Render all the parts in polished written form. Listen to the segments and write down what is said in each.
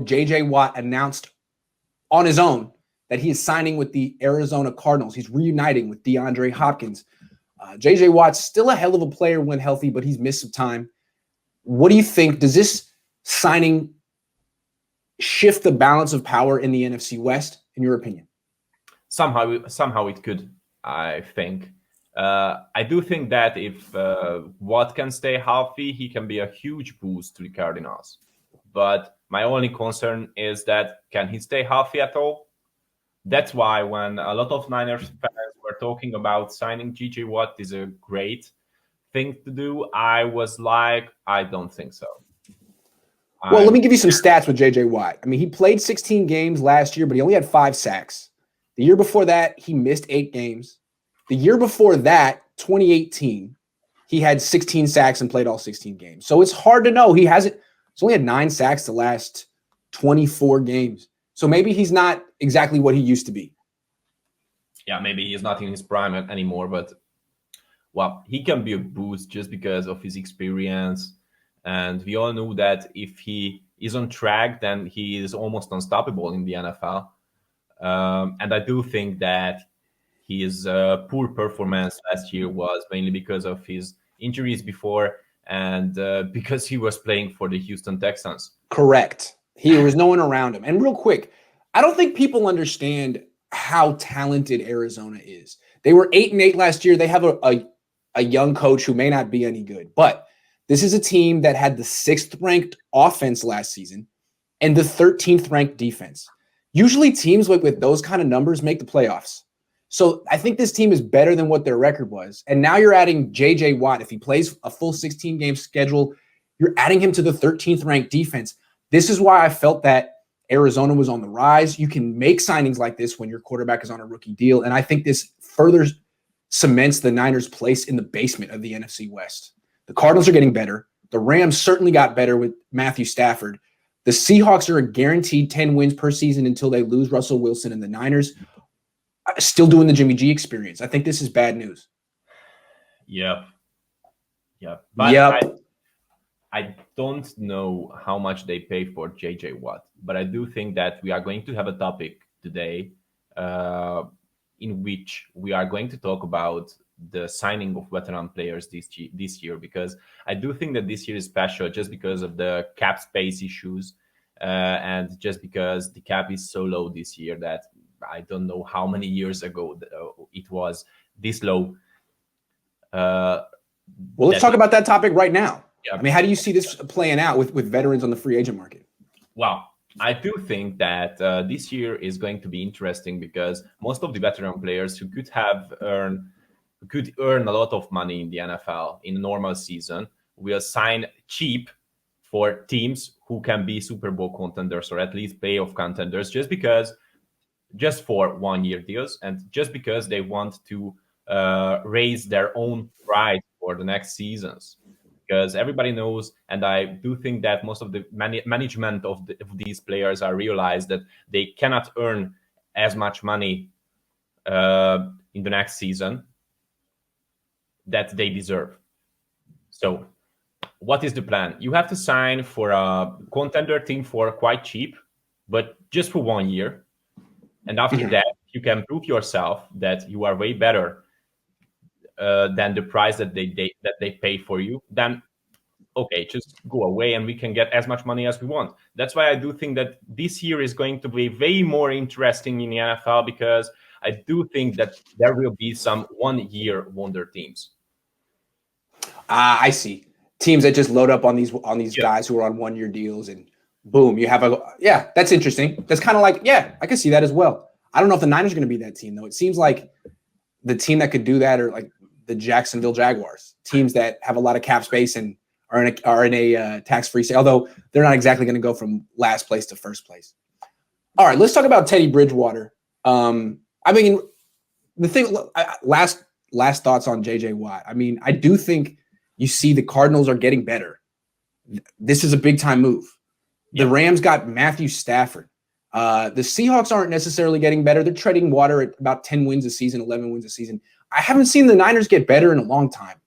J.J. Watt announced on his own that he is signing with the Arizona Cardinals. He's reuniting with DeAndre Hopkins. J.J. Watt's still a hell of a player when healthy, but he's missed some time. What do you think? Does this signing shift the balance of power in the NFC West, in your opinion? Somehow it could, I think. I do think that if Watt can stay healthy, he can be a huge boost to the Cardinals. But my only concern is that can he stay healthy at all? That's why when a lot of Niners fans were talking about signing J.J. Watt is a great thing to do, I was like, I don't think so. Well, let me give you some stats with J.J. Watt. I mean, he played 16 games last year, but he only had 5 sacks. The year before that, he missed 8 games. The year before that, 2018, he had 16 sacks and played all 16 games. So it's hard to know. He's only had 9 sacks the last 24 games. So maybe he's not exactly what he used to be. Yeah, maybe he's not in his prime anymore, but well, he can be a boost just because of his experience. And we all know that if he is on track, then he is almost unstoppable in the NFL. And I do think that his poor performance last year was mainly because of his injuries before and because he was playing for the Houston Texans. Correct. There was no one around him. And real quick, I don't think people understand how talented Arizona is. They were 8-8 last year. They have a young coach who may not be any good, but this is a team that had the 6th ranked offense last season and the 13th ranked defense. Usually teams with those kind of numbers make the playoffs. So I think this team is better than what their record was. And now you're adding J.J. Watt. If he plays a full 16-game schedule, you're adding him to the 13th ranked defense. This is why I felt that Arizona was on the rise. You can make signings like this when your quarterback is on a rookie deal. And I think this further cements the Niners' place in the basement of the NFC West. The Cardinals are getting better. The Rams certainly got better with Matthew Stafford. The Seahawks are a guaranteed 10 wins per season until they lose Russell Wilson, and the Niners are still doing the Jimmy G experience. I think this is bad news. Yep. But I don't know how much they pay for J.J. Watt, but I do think that we are going to have a topic today in which we are going to talk about the signing of veteran players this year, because I do think that this year is special just because of the cap space issues and just because the cap is so low this year that I don't know how many years ago it was this low. Well, let's talk about that topic right now. Yeah. I mean, how do you see this playing out with veterans on the free agent market? Well, I do think that this year is going to be interesting because most of the veteran players who could earn a lot of money in the NFL in a normal season will sign cheap for teams who can be Super Bowl contenders or at least playoff contenders just for 1-year deals and just because they want to raise their own price for the next seasons. Because everybody knows, and I do think that most of the management of these players are realized that they cannot earn as much money in the next season that they deserve. So what is the plan? You have to sign for a contender team for quite cheap, but just for 1 year. And after that, you can prove yourself that you are way better than the price that they pay for you, then okay, just go away and we can get as much money as we want. That's why I do think that this year is going to be way more interesting in the NFL because I do think that there will be some 1-year wonder teams. I see. Teams that just load up on these guys who are on 1-year deals and boom, you have that's interesting. That's kind of like, I can see that as well. I don't know if the Niners are going to be that team though. It seems like the team that could do that are like the Jacksonville Jaguars, teams that have a lot of cap space and are in a tax-free sale, although they're not exactly going to go from last place to first place. All right, let's talk about Teddy Bridgewater. I mean, the thing, last thoughts on J.J. Watt. I mean, I do think you see the Cardinals are getting better. This is a big-time move. The Rams got Matthew Stafford. The Seahawks aren't necessarily getting better. They're treading water at about 10 wins a season, 11 wins a season. I haven't seen the Niners get better in a long time,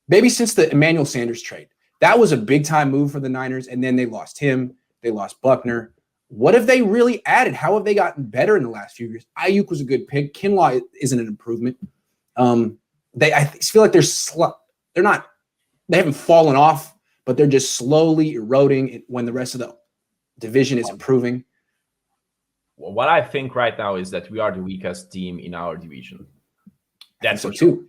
maybe since the Emmanuel Sanders trade. That was a big-time move for the Niners, and then they lost him. They lost Buckner. what have they really added? How have they gotten better in the last few years? Ayuk was a good pick. Kinlaw isn't an improvement. I feel like they haven't fallen off, but they're just slowly eroding when the rest of the division is improving. What I think right now is that we are the weakest team in our division. That's so too.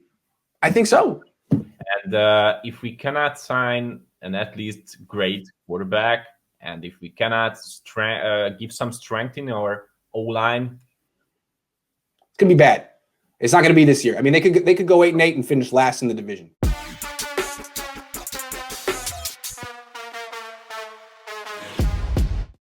I think so. And if we cannot sign an at least great quarterback, and if we cannot give some strength in our O-line, it's gonna be bad. It's not gonna be this year. I mean, they could go 8-8 and finish last in the division.